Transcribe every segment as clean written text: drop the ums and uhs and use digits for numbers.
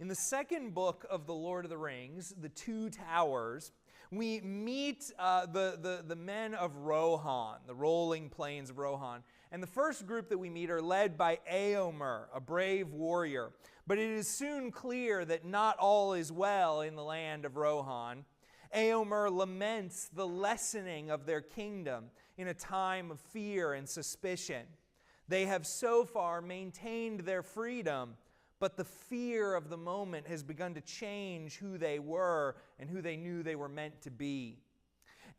In the second book of The Lord of the Rings, The Two Towers, we meet the men of Rohan, the rolling plains of Rohan. And the first group that we meet are led by Éomer, a brave warrior. But it is soon clear that not all is well in the land of Rohan. Éomer laments the lessening of their kingdom in a time of fear and suspicion. They have so far maintained their freedom, but the fear of the moment has begun to change who they were and who they knew they were meant to be.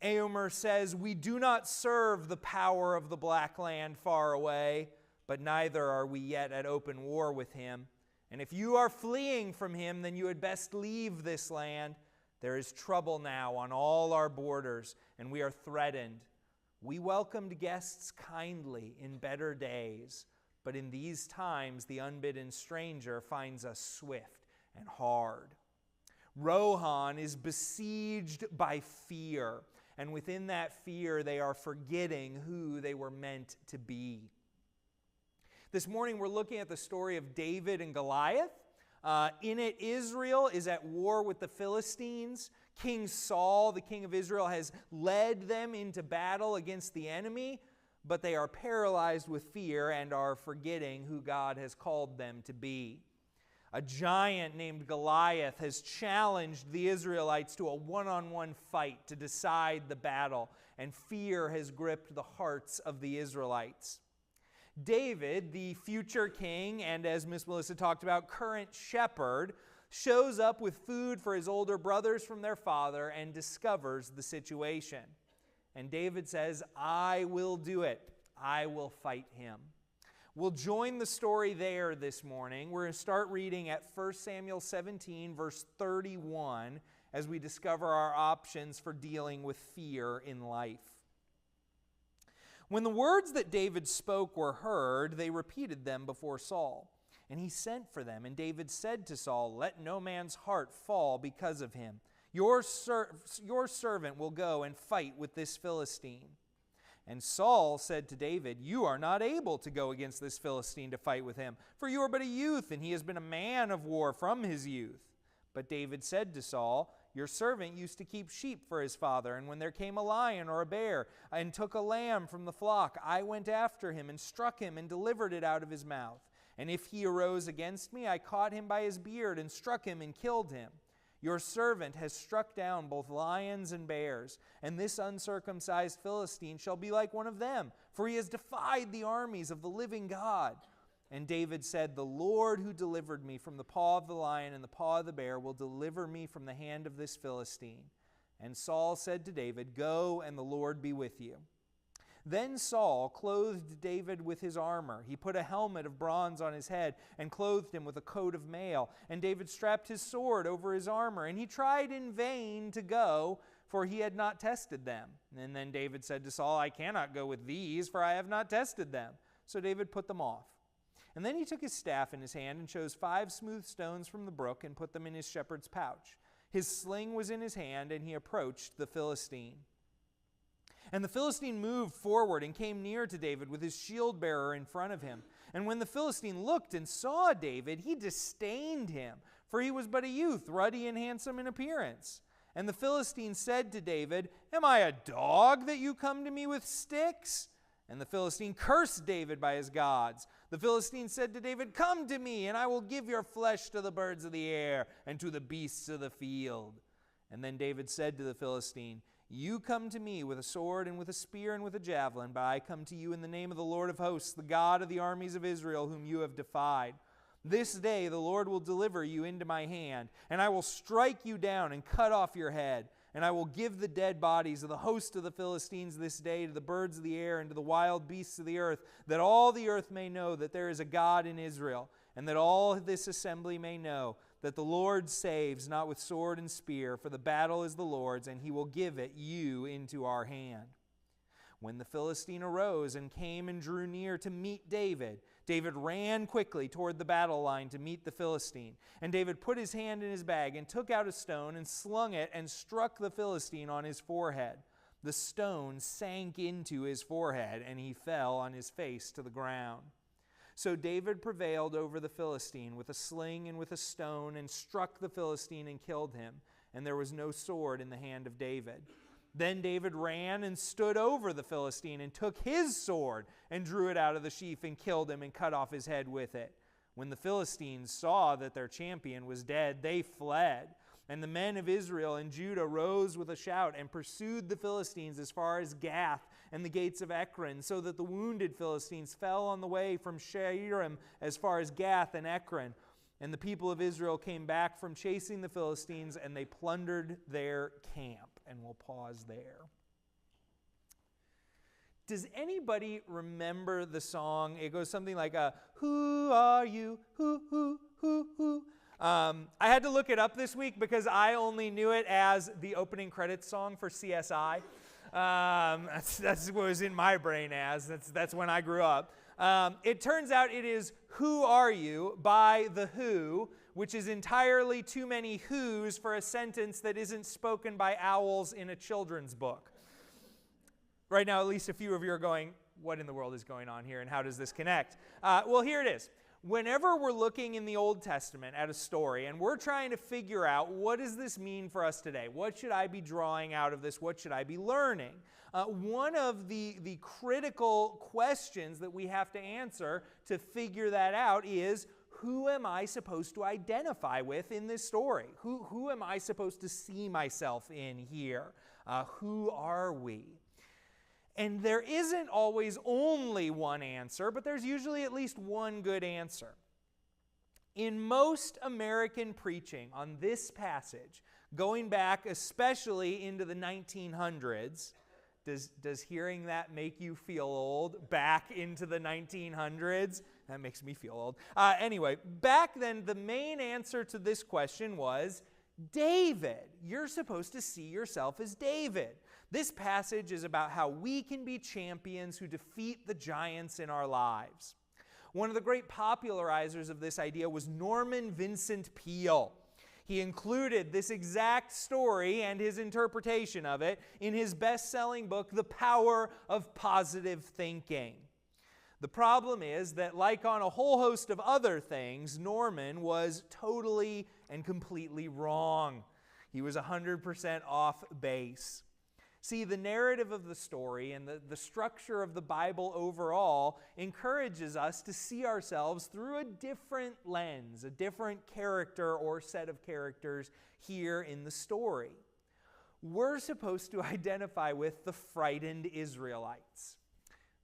Éomer says, "We do not serve the power of the Black Land far away, but neither are we yet at open war with him. And if you are fleeing from him, then you had best leave this land. There is trouble now on all our borders, and we are threatened. We welcomed guests kindly in better days, but in these times the unbidden stranger finds us swift and hard." Rohan is besieged by fear, and within that fear they are forgetting who they were meant to be. This morning we're looking at the story of David and Goliath. In it, Israel is at war with the Philistines. King Saul, the king of Israel, has led them into battle against the enemy, but they are paralyzed with fear and are forgetting who God has called them to be. A giant named Goliath has challenged the Israelites to a one-on-one fight to decide the battle, and fear has gripped the hearts of the Israelites. David, the future king, and as Miss Melissa talked about, current shepherd, shows up with food for his older brothers from their father and discovers the situation. And David says, "I will do it. I will fight him." We'll join the story there this morning. We're going to start reading at 1 Samuel 17, verse 31, as we discover our options for dealing with fear in life. When the words that David spoke were heard, they repeated them before Saul. And he sent for them, and David said to Saul, "Let no man's heart fall because of him. Your servant will go and fight with this Philistine." And Saul said to David, "You are not able to go against this Philistine to fight with him, for you are but a youth, and he has been a man of war from his youth." But David said to Saul, "Your servant used to keep sheep for his father, and when there came a lion or a bear and took a lamb from the flock, I went after him and struck him and delivered it out of his mouth. And if he arose against me, I caught him by his beard and struck him and killed him. Your servant has struck down both lions and bears, and this uncircumcised Philistine shall be like one of them, for he has defied the armies of the living God." And David said, "The Lord who delivered me from the paw of the lion and the paw of the bear will deliver me from the hand of this Philistine." And Saul said to David, "Go, and the Lord be with you." Then Saul clothed David with his armor. He put a helmet of bronze on his head and clothed him with a coat of mail. And David strapped his sword over his armor. And he tried in vain to go, for he had not tested them. And then David said to Saul, "I cannot go with these, for I have not tested them." So David put them off. And then he took his staff in his hand and chose 5 smooth stones from the brook and put them in his shepherd's pouch. His sling was in his hand, and he approached the Philistine. And the Philistine moved forward and came near to David with his shield bearer in front of him. And when the Philistine looked and saw David, he disdained him, for he was but a youth, ruddy and handsome in appearance. And the Philistine said to David, "Am I a dog that you come to me with sticks?" And the Philistine cursed David by his gods. The Philistine said to David, "Come to me, and I will give your flesh to the birds of the air and to the beasts of the field." And then David said to the Philistine, "You come to me with a sword and with a spear and with a javelin, but I come to you in the name of the Lord of hosts, the God of the armies of Israel, whom you have defied. This day the Lord will deliver you into my hand, and I will strike you down and cut off your head. And I will give the dead bodies of the host of the Philistines this day to the birds of the air and to the wild beasts of the earth, that all the earth may know that there is a God in Israel, and that all this assembly may know that the Lord saves not with sword and spear, for the battle is the Lord's, and he will give it you into our hand." When the Philistine arose and came and drew near to meet David, David ran quickly toward the battle line to meet the Philistine. And David put his hand in his bag and took out a stone and slung it and struck the Philistine on his forehead. The stone sank into his forehead, and he fell on his face to the ground. So David prevailed over the Philistine with a sling and with a stone, and struck the Philistine and killed him, and there was no sword in the hand of David. Then David ran and stood over the Philistine and took his sword and drew it out of the sheath and killed him and cut off his head with it. When the Philistines saw that their champion was dead, they fled. And the men of Israel and Judah rose with a shout and pursued the Philistines as far as Gath and the gates of Ekron, so that the wounded Philistines fell on the way from Shaaraim as far as Gath and Ekron. And the people of Israel came back from chasing the Philistines, and they plundered their camp. And we'll pause there. Does anybody remember the song? It goes something like, who are you? Who? I had to look it up this week because I only knew it as the opening credits song for CSI. That's what was in my brain as. That's when I grew up. It turns out it is Who Are You by The Who, which is entirely too many who's for a sentence that isn't spoken by owls in a children's book. Right now, at least a few of you are going, what in the world is going on here, and how does this connect? Well, here it is. Whenever we're looking in the Old Testament at a story and we're trying to figure out what does this mean for us today, what should I be drawing out of this, what should I be learning, one of the critical questions that we have to answer to figure that out is, who am I supposed to identify with in this story? Who am I supposed to see myself in here? Who are we? And there isn't always only one answer, but there's usually at least one good answer. In most American preaching on this passage, going back especially into the 1900s, does hearing that make you feel old? Back into the 1900s? That makes me feel old. Anyway, back then the main answer to this question was David. You're supposed to see yourself as David. This passage is about how we can be champions who defeat the giants in our lives. One of the great popularizers of this idea was Norman Vincent Peale. He included this exact story and his interpretation of it in his best-selling book, The Power of Positive Thinking. The problem is that, like on a whole host of other things, Norman was totally and completely wrong. He was 100% off base. See, the narrative of the story and the structure of the Bible overall encourages us to see ourselves through a different lens, a different character or set of characters here in the story. We're supposed to identify with the frightened Israelites.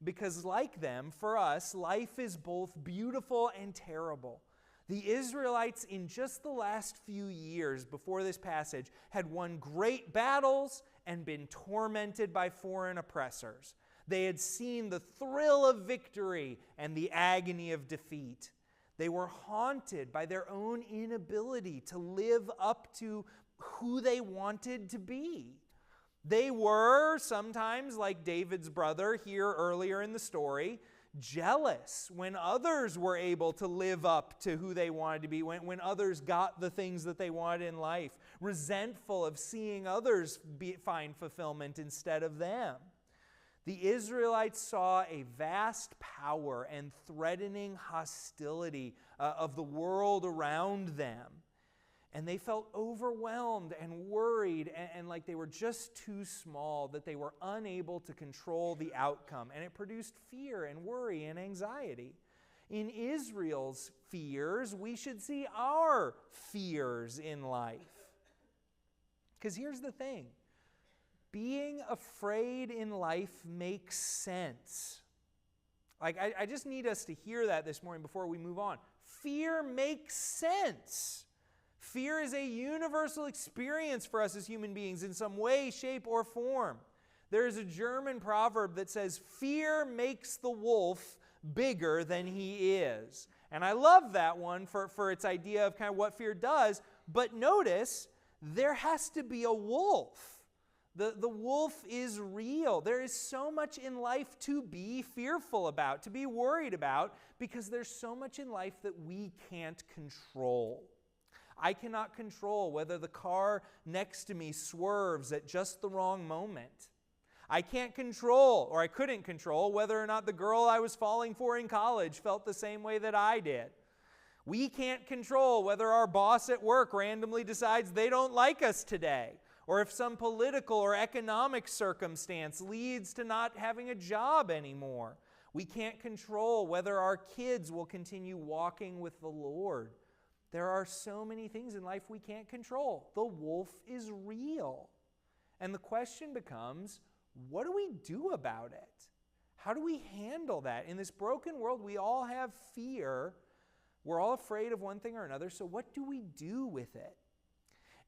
Because like them, for us, life is both beautiful and terrible. The Israelites, in just the last few years before this passage, had won great battles and been tormented by foreign oppressors. They had seen the thrill of victory and the agony of defeat. They were haunted by their own inability to live up to who they wanted to be. They were sometimes, like David's brother here earlier in the story, jealous when others were able to live up to who they wanted to be, when others got the things that they wanted in life, resentful of seeing others find fulfillment instead of them. The Israelites saw a vast power and threatening hostility of the world around them. And they felt overwhelmed and worried and like they were just too small, that they were unable to control the outcome. And it produced fear and worry and anxiety. In Israel's fears, we should see our fears in life. Because here's the thing. Being afraid in life makes sense. Like, I just need us to hear that this morning before we move on. Fear makes sense. Fear is a universal experience for us as human beings in some way, shape, or form. There is a German proverb that says, fear makes the wolf bigger than he is. And I love that one for its idea of kind of what fear does. But notice, there has to be a wolf. The wolf is real. There is so much in life to be fearful about, to be worried about, because there's so much in life that we can't control. I cannot control whether the car next to me swerves at just the wrong moment. I can't control, or I couldn't control, whether or not the girl I was falling for in college felt the same way that I did. We can't control whether our boss at work randomly decides they don't like us today, or if some political or economic circumstance leads to not having a job anymore. We can't control whether our kids will continue walking with the Lord. There are so many things in life we can't control. The wolf is real. And the question becomes, what do we do about it? How do we handle that? In this broken world, we all have fear. We're all afraid of one thing or another, so what do we do with it?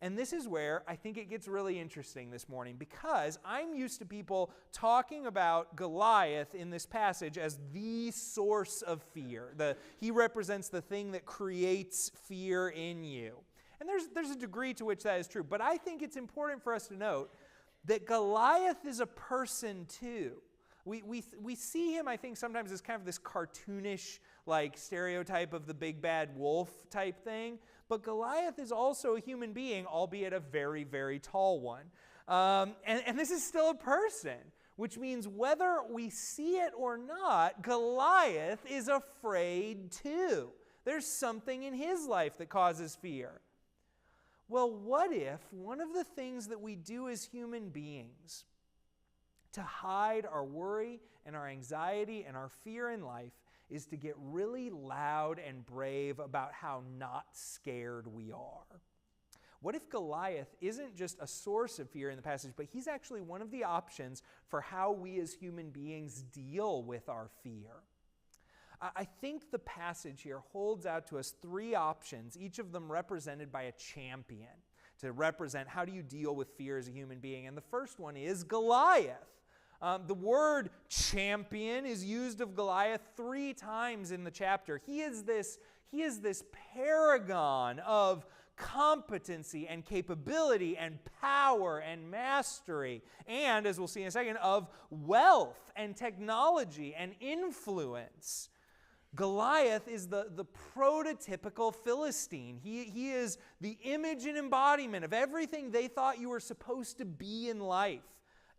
And this is where I think it gets really interesting this morning, because I'm used to people talking about Goliath in this passage as the source of fear. He represents the thing that creates fear in you. And there's a degree to which that is true, but I think it's important for us to note that Goliath is a person too. We see him, I think, sometimes as kind of this cartoonish, like, stereotype of the big bad wolf type thing. But Goliath is also a human being, albeit a very, very tall one. And this is still a person, which means whether we see it or not, Goliath is afraid too. There's something in his life that causes fear. Well, what if one of the things that we do as human beings to hide our worry and our anxiety and our fear in life is to get really loud and brave about how not scared we are? What if Goliath isn't just a source of fear in the passage, but he's actually one of the options for how we as human beings deal with our fear? I think the passage here holds out to us three options, each of them represented by a champion to represent how do you deal with fear as a human being. And the first one is Goliath. The word champion is used of Goliath 3 times in the chapter. He is this paragon of competency and capability and power and mastery, and, as we'll see in a second, of wealth and technology and influence. Goliath is the prototypical Philistine. He is the image and embodiment of everything they thought you were supposed to be in life.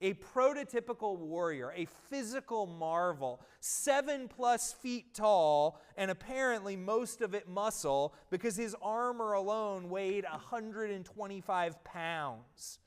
A prototypical warrior, a physical marvel, 7+ feet tall, and apparently most of it muscle, because his armor alone weighed 125 pounds.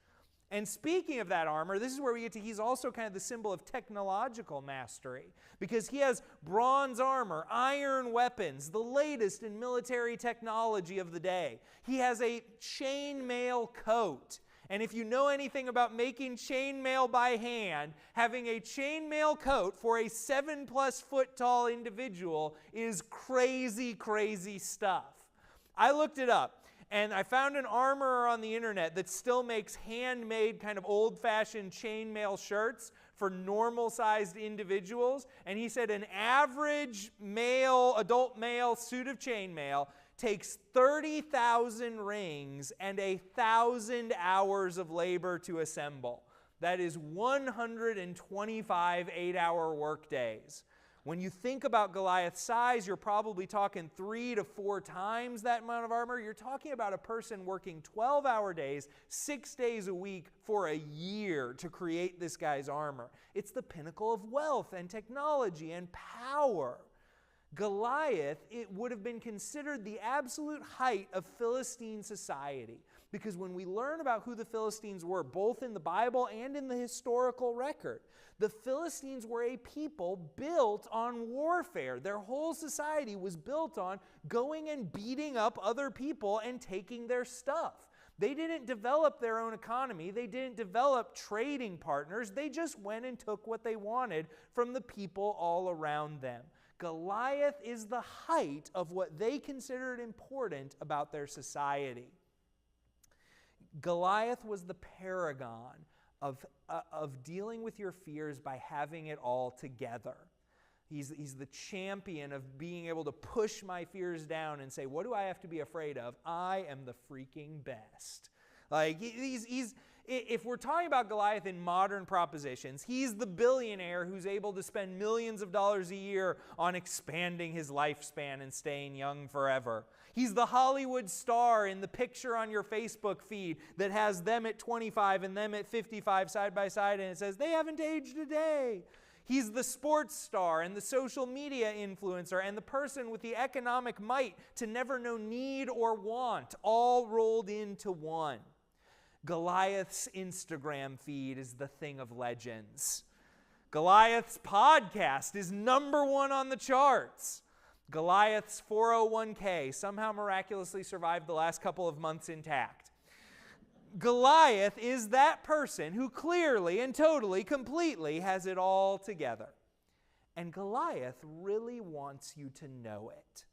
And speaking of that armor, this is where we get to, he's also kind of the symbol of technological mastery, because he has bronze armor, iron weapons, the latest in military technology of the day. He has a chainmail coat. And if you know anything about making chainmail by hand, having a chainmail coat for a 7+ foot tall individual is crazy, crazy stuff. I looked it up, and I found an armorer on the internet that still makes handmade kind of old-fashioned chainmail shirts for normal-sized individuals. And he said an average adult male suit of chainmail takes 30,000 rings and 1,000 hours of labor to assemble. That is 125 8-hour workdays. When you think about Goliath's size, you're probably talking 3 to 4 times that amount of armor. You're talking about a person working 12-hour days, 6 days a week for a year to create this guy's armor. It's the pinnacle of wealth and technology and power. Goliath, it would have been considered the absolute height of Philistine society, because when we learn about who the Philistines were, both in the Bible and in the historical record, the Philistines were a people built on warfare. Their whole society was built on going and beating up other people and taking their stuff. They didn't develop their own economy. They didn't develop trading partners. They just went and took what they wanted from the people all around them. Goliath is the height of what they considered important about their society. Goliath was the paragon of dealing with your fears by having it all together. He's the champion of being able to push my fears down and say, what do I have to be afraid of? I am the freaking best. Like, if we're talking about Goliath in modern propositions, he's the billionaire who's able to spend millions of dollars a year on expanding his lifespan and staying young forever. He's the Hollywood star in the picture on your Facebook feed that has them at 25 and them at 55 side by side, and it says, they haven't aged a day. He's the sports star and the social media influencer and the person with the economic might to never know need or want, all rolled into one. Goliath's Instagram feed is the thing of legends. Goliath's podcast is #1 on the charts. Goliath's 401k somehow miraculously survived the last couple of months intact. Goliath is that person who clearly and totally, completely has it all together. And Goliath really wants you to know it.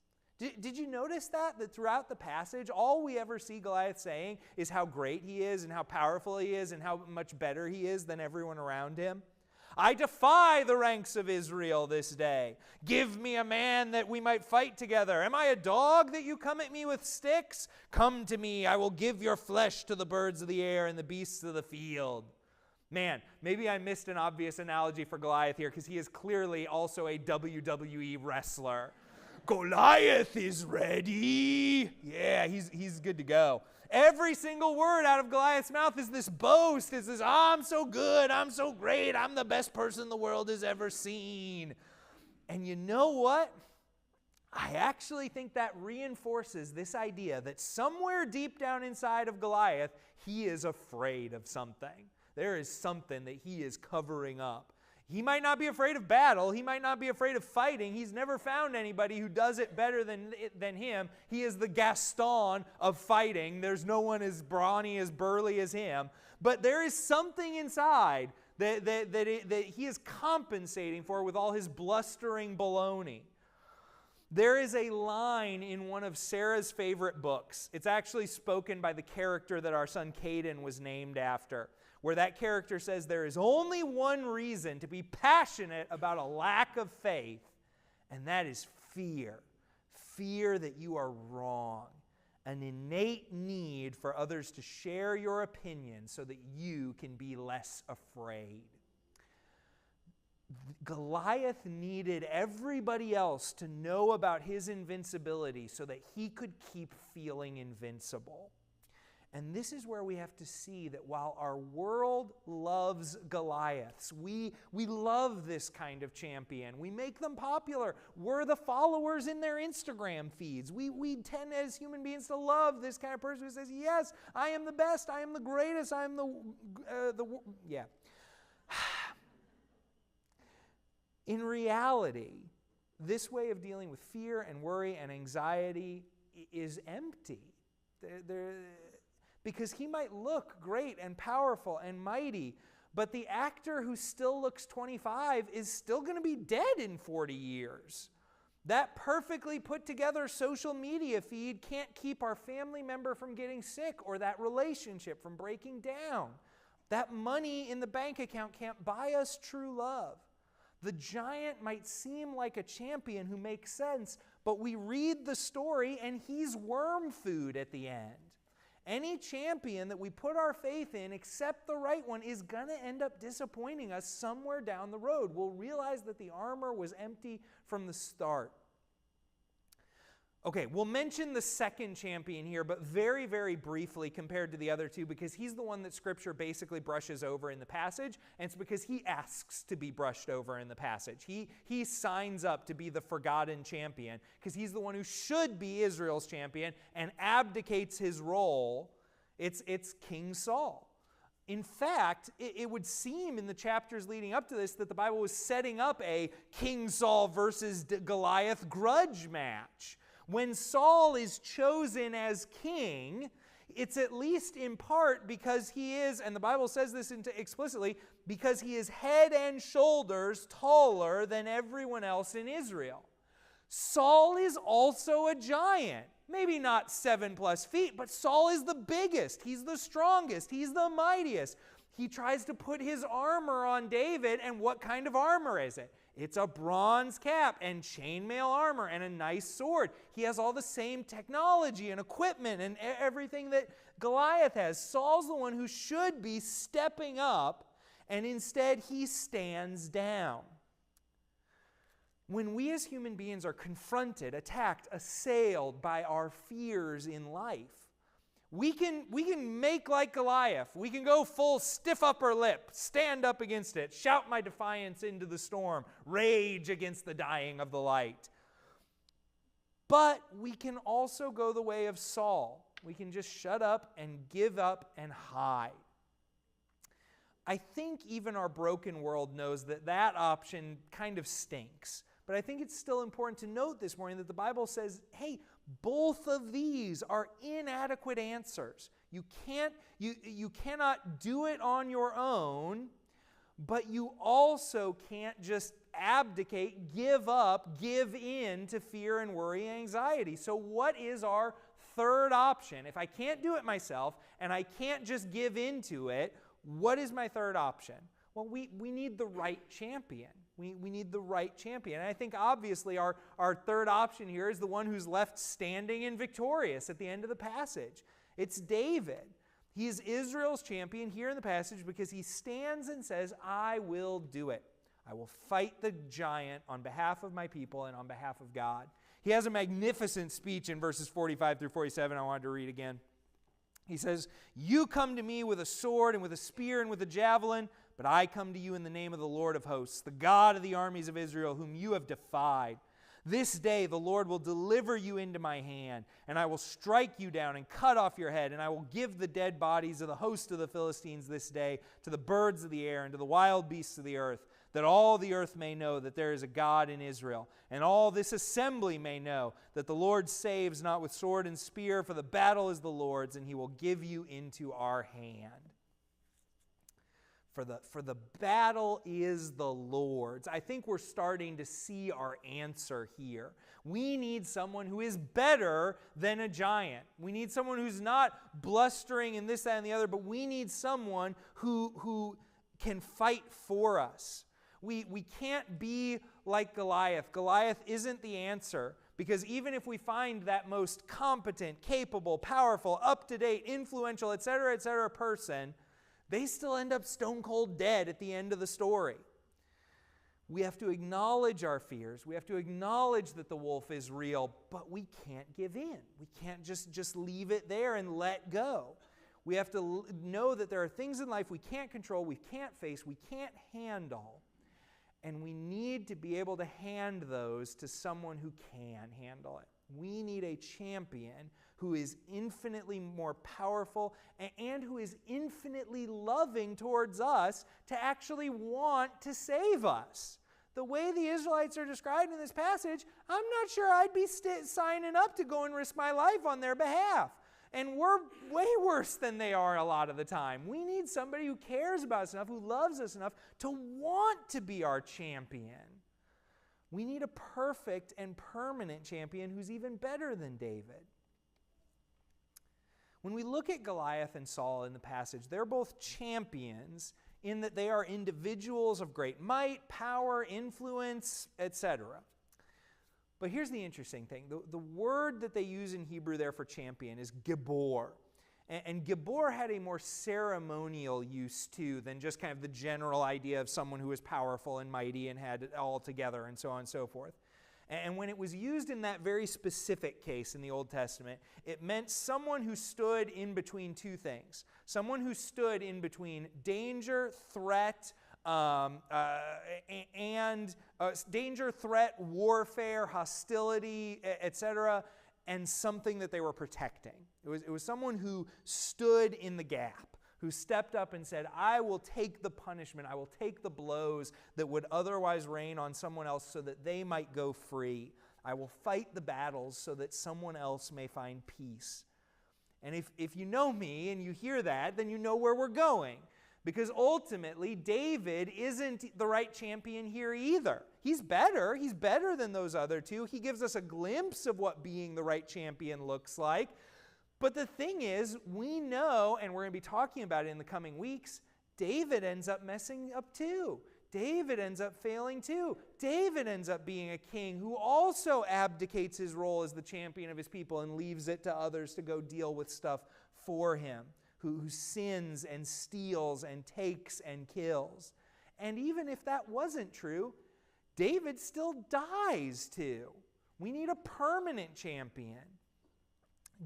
Did you notice that throughout the passage, all we ever see Goliath saying is how great he is and how powerful he is and how much better he is than everyone around him? I defy the ranks of Israel this day. Give me a man that we might fight together. Am I a dog that you come at me with sticks? Come to me, I will give your flesh to the birds of the air and the beasts of the field. Man, maybe I missed an obvious analogy for Goliath here because he is clearly also a WWE wrestler. Goliath is ready. Yeah, he's good to go. Every single word out of Goliath's mouth is this boast. It's this, I'm so good, I'm so great, I'm the best person the world has ever seen. And you know what? I actually think that reinforces this idea that somewhere deep down inside of Goliath, he is afraid of something. There is something that he is covering up. He might not be afraid of battle. He might not be afraid of fighting. He's never found anybody who does it better than him. He is the Gaston of fighting. There's no one as brawny, as burly as him. But there is something inside that he is compensating for with all his blustering baloney. There is a line in one of Sarah's favorite books. It's actually spoken by the character that our son Caden was named after, where that character says there is only one reason to be passionate about a lack of faith, and that is fear. Fear that you are wrong. An innate need for others to share your opinion so that you can be less afraid. Goliath needed everybody else to know about his invincibility so that he could keep feeling invincible. And this is where we have to see that while our world loves Goliaths, we love this kind of champion. We make them popular. We're the followers in their Instagram feeds. We tend as human beings to love this kind of person who says, yes, I am the best, I am the greatest, I am yeah. In reality, this way of dealing with fear and worry and anxiety is empty. Because he might look great and powerful and mighty, but the actor who still looks 25 is still going to be dead in 40 years. That perfectly put together social media feed can't keep our family member from getting sick or that relationship from breaking down. That money in the bank account can't buy us true love. The giant might seem like a champion who makes sense, but we read the story and he's worm food at the end. Any champion that we put our faith in, except the right one, is going to end up disappointing us somewhere down the road. We'll realize that the armor was empty from the start. Okay, we'll mention the second champion here, but very, very briefly compared to the other two, because he's the one that Scripture basically brushes over in the passage, and it's because he asks to be brushed over in the passage. He signs up to be the forgotten champion, because he's the one who should be Israel's champion and abdicates his role. It's King Saul. In fact, it would seem in the chapters leading up to this that the Bible was setting up a King Saul versus Goliath grudge match. When Saul is chosen as king, it's at least in part because he is, and the Bible says this explicitly, because he is head and shoulders taller than everyone else in Israel. Saul is also a giant. Maybe not 7+ feet, but Saul is the biggest. He's the strongest. He's the mightiest. He tries to put his armor on David, and what kind of armor is it? It's a bronze cap and chainmail armor and a nice sword. He has all the same technology and equipment and everything that Goliath has. Saul's the one who should be stepping up, and instead he stands down. When we as human beings are confronted, attacked, assailed by our fears in life, we can make like Goliath. We can go full stiff upper lip, stand up against it, shout my defiance into the storm, rage against the dying of the light. But we can also go the way of Saul. We can just shut up and give up and hide. I think even our broken world knows that that option kind of stinks. But I think it's still important to note this morning that the Bible says, hey, both of these are inadequate answers. You cannot do it on your own, but you also can't just abdicate, give up, give in to fear and worry and anxiety. So what is our third option? If I can't do it myself and I can't just give into it, what is my third option? Well, we need the right champion. We need the right champion. And I think obviously our third option here is the one who's left standing and victorious at the end of the passage. It's David. He is Israel's champion here in the passage because he stands and says, I will do it. I will fight the giant on behalf of my people and on behalf of God. He has a magnificent speech in verses 45 through 47 I wanted to read again. He says, you come to me with a sword and with a spear and with a javelin, but I come to you in the name of the Lord of hosts, the God of the armies of Israel, whom you have defied. This day the Lord will deliver you into my hand, and I will strike you down and cut off your head, and I will give the dead bodies of the host of the Philistines this day to the birds of the air and to the wild beasts of the earth, that all the earth may know that there is a God in Israel, and all this assembly may know that the Lord saves not with sword and spear, for the battle is the Lord's, and he will give you into our hand. For the battle is the Lord's. I think we're starting to see our answer here. We need someone who is better than a giant. We need someone who's not blustering and this, that, and the other, but we need someone who can fight for us. We can't be like Goliath. Goliath isn't the answer, because even if we find that most competent, capable, powerful, up-to-date, influential, etc. person, they still end up stone cold dead at the end of the story. We have to acknowledge our fears. We have to acknowledge that the wolf is real, but we can't give in. We can't just leave it there and let go. We have to know that there are things in life we can't control, we can't face, we can't handle, and we need to be able to hand those to someone who can handle it. We need a champion who is infinitely more powerful and who is infinitely loving towards us to actually want to save us. The way the Israelites are described in this passage, I'm not sure I'd be signing up to go and risk my life on their behalf. And we're way worse than they are a lot of the time. We need somebody who cares about us enough, who loves us enough to want to be our champion. We need a perfect and permanent champion who's even better than David. When we look at Goliath and Saul in the passage, they're both champions in that they are individuals of great might, power, influence, etc. But here's the interesting thing. The word that they use in Hebrew there for champion is Gibor. And Gibor had a more ceremonial use too than just kind of the general idea of someone who was powerful and mighty and had it all together and so on and so forth. And when it was used in that very specific case in the Old Testament, it meant someone who stood in between two things. Someone who stood in between danger, threat, danger, threat, warfare, hostility, etc., and something that they were protecting. It was someone who stood in the gap, who stepped up and said, I will take the punishment, I will take the blows that would otherwise rain on someone else so that they might go free. I will fight the battles so that someone else may find peace. And if you know me and you hear that, then you know where we're going. Because ultimately, David isn't the right champion here either. He's better. He's better than those other two. He gives us a glimpse of what being the right champion looks like. But the thing is, we know, and we're going to be talking about it in the coming weeks, David ends up messing up too. David ends up failing too. David ends up being a king who also abdicates his role as the champion of his people and leaves it to others to go deal with stuff for him, who sins and steals and takes and kills. And even if that wasn't true, David still dies too. We need a permanent champion.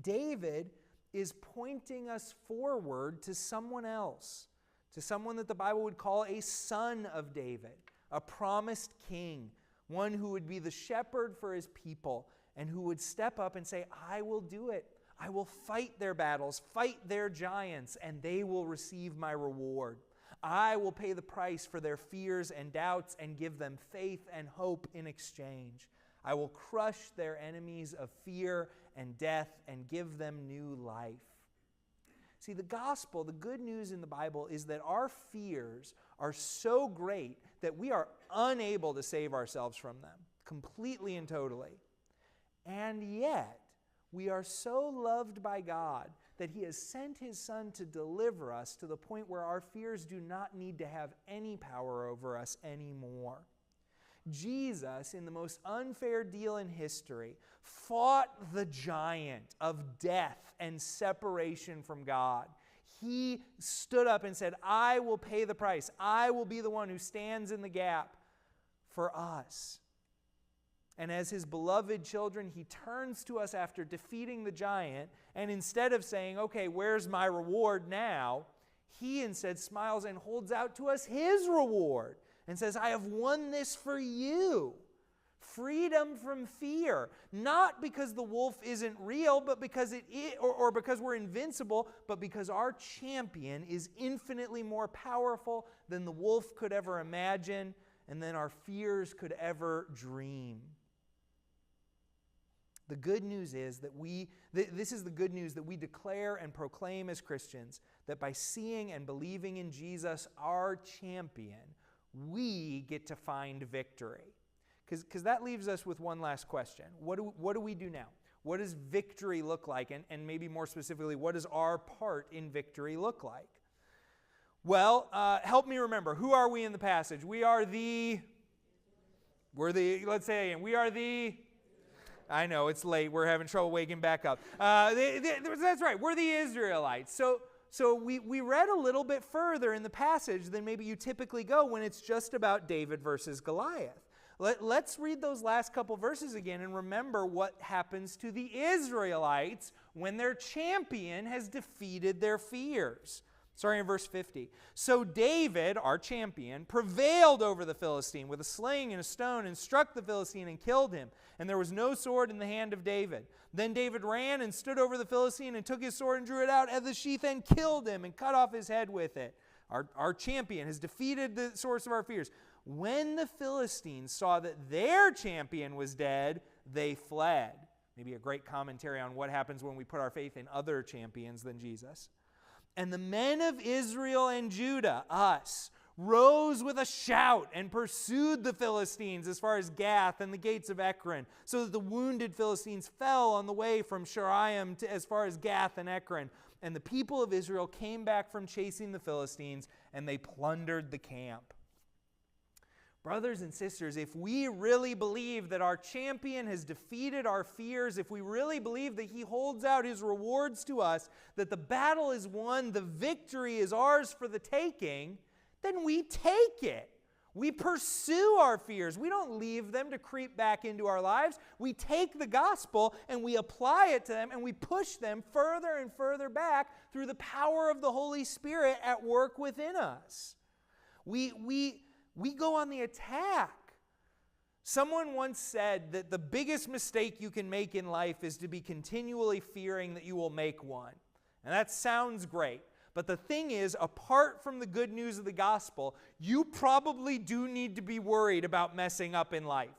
David is pointing us forward to someone else, to someone that the Bible would call a son of David, a promised king, one who would be the shepherd for his people and who would step up and say, I will do it. I will fight their battles, fight their giants, and they will receive my reward. I will pay the price for their fears and doubts and give them faith and hope in exchange. I will crush their enemies of fear and death and give them new life. See, the gospel, the good news in the Bible is that our fears are so great that we are unable to save ourselves from them, completely and totally. And yet, we are so loved by God that He has sent His Son to deliver us to the point where our fears do not need to have any power over us anymore. Jesus, in the most unfair deal in history, fought the giant of death and separation from God. He stood up and said, I will pay the price. I will be the one who stands in the gap for us. And as His beloved children, He turns to us after defeating the giant, and instead of saying, okay, where's my reward now? He instead smiles and holds out to us His reward and says, I have won this for you. Freedom from fear. Not because the wolf isn't real, but because or because we're invincible, but because our champion is infinitely more powerful than the wolf could ever imagine and than our fears could ever dream. The good news is that this is the good news that we declare and proclaim as Christians, that by seeing and believing in Jesus, our champion, we get to find victory. Because that leaves us with one last question. What do we do now? What does victory look like? And maybe more specifically, what does our part in victory look like? Well, help me remember. Who are we in the passage? Let's say again, we are the... I know, it's late. We're having trouble waking back up. That's right. We're the Israelites. So we read a little bit further in the passage than maybe you typically go when it's just about David versus Goliath. Let's read those last couple verses again and remember what happens to the Israelites when their champion has defeated their fears. Starting in verse 50. So David, our champion, prevailed over the Philistine with a sling and a stone and struck the Philistine and killed him. And there was no sword in the hand of David. Then David ran and stood over the Philistine and took his sword and drew it out of the sheath and killed him and cut off his head with it. Our champion has defeated the source of our fears. When the Philistines saw that their champion was dead, they fled. Maybe a great commentary on what happens when we put our faith in other champions than Jesus. And the men of Israel and Judah, us, rose with a shout and pursued the Philistines as far as Gath and the gates of Ekron, so that the wounded Philistines fell on the way from Sharaim to as far as Gath and Ekron. And the people of Israel came back from chasing the Philistines, and they plundered the camp. Brothers and sisters, if we really believe that our champion has defeated our fears, if we really believe that He holds out His rewards to us, that the battle is won, the victory is ours for the taking, then we take it. We pursue our fears. We don't leave them to creep back into our lives. We take the gospel and we apply it to them and we push them further and further back through the power of the Holy Spirit at work within us. We go on the attack. Someone once said that the biggest mistake you can make in life is to be continually fearing that you will make one. And that sounds great. But the thing is, apart from the good news of the gospel, you probably do need to be worried about messing up in life.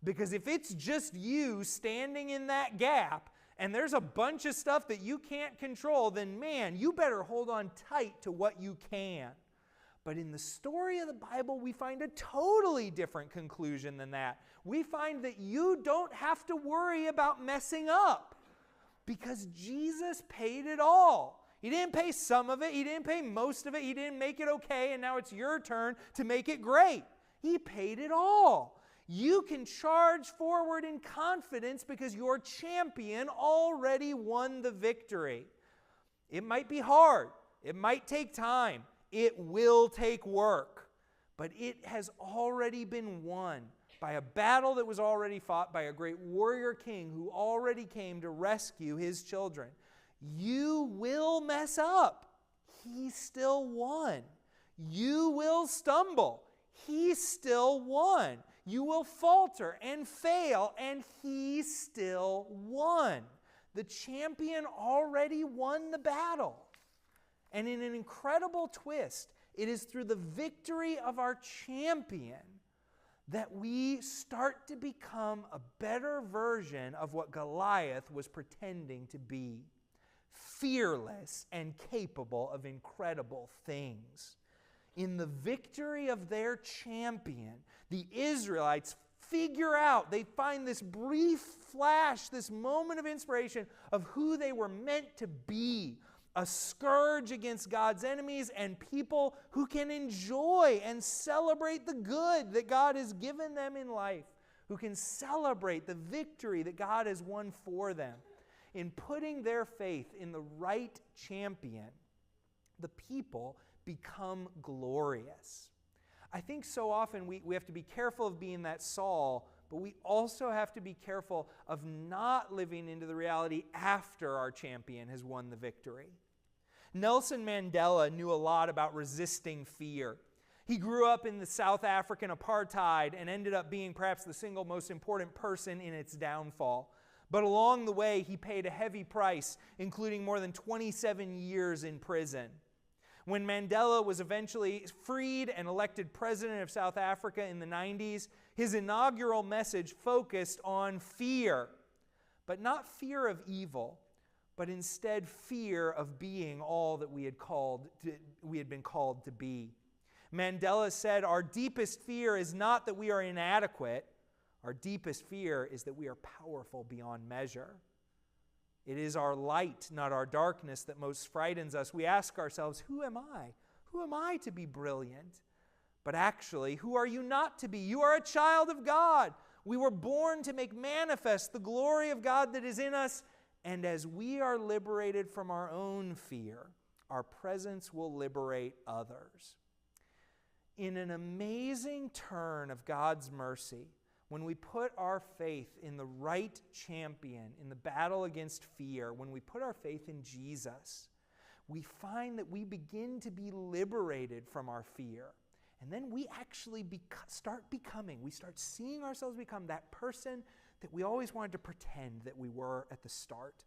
Because if it's just you standing in that gap, and there's a bunch of stuff that you can't control, then man, you better hold on tight to what you can. But in the story of the Bible, we find a totally different conclusion than that. We find that you don't have to worry about messing up because Jesus paid it all. He didn't pay some of it. He didn't pay most of it. He didn't make it okay, and now it's your turn to make it great. He paid it all. You can charge forward in confidence because your champion already won the victory. It might be hard. It might take time. It will take work. But it has already been won by a battle that was already fought by a great warrior king who already came to rescue his children. You will mess up. He still won. You will stumble. He still won. You will falter and fail, and he still won. The champion already won the battle. And in an incredible twist, it is through the victory of our champion that we start to become a better version of what Goliath was pretending to be. Fearless and capable of incredible things. In the victory of their champion, the Israelites figure out, they find this brief flash, this moment of inspiration of who they were meant to be. A scourge against God's enemies and people who can enjoy and celebrate the good that God has given them in life, who can celebrate the victory that God has won for them. In putting their faith in the right champion, the people become glorious. I think so often we have to be careful of being that Saul, but we also have to be careful of not living into the reality after our champion has won the victory. Nelson Mandela knew a lot about resisting fear. He grew up in the South African apartheid and ended up being perhaps the single most important person in its downfall. But along the way, he paid a heavy price, including more than 27 years in prison. When Mandela was eventually freed and elected president of South Africa in the 90s, his inaugural message focused on fear, but not fear of evil, but instead fear of being all that we had been called to be. Mandela said, "Our deepest fear is not that we are inadequate. Our deepest fear is that we are powerful beyond measure. It is our light, not our darkness, that most frightens us. We ask ourselves, who am I? Who am I to be brilliant? But actually, who are you not to be? You are a child of God. We were born to make manifest the glory of God that is in us. And as we are liberated from our own fear, our presence will liberate others." In an amazing turn of God's mercy, when we put our faith in the right champion in the battle against fear, when we put our faith in Jesus, we find that we begin to be liberated from our fear. And then we actually start seeing ourselves become that person that we always wanted to pretend that we were at the start.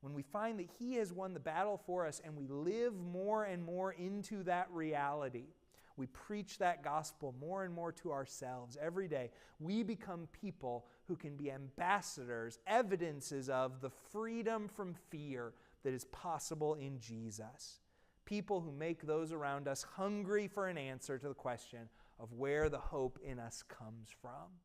When we find that He has won the battle for us and we live more and more into that reality, we preach that gospel more and more to ourselves every day. We become people who can be ambassadors, evidences of the freedom from fear that is possible in Jesus. People who make those around us hungry for an answer to the question of where the hope in us comes from.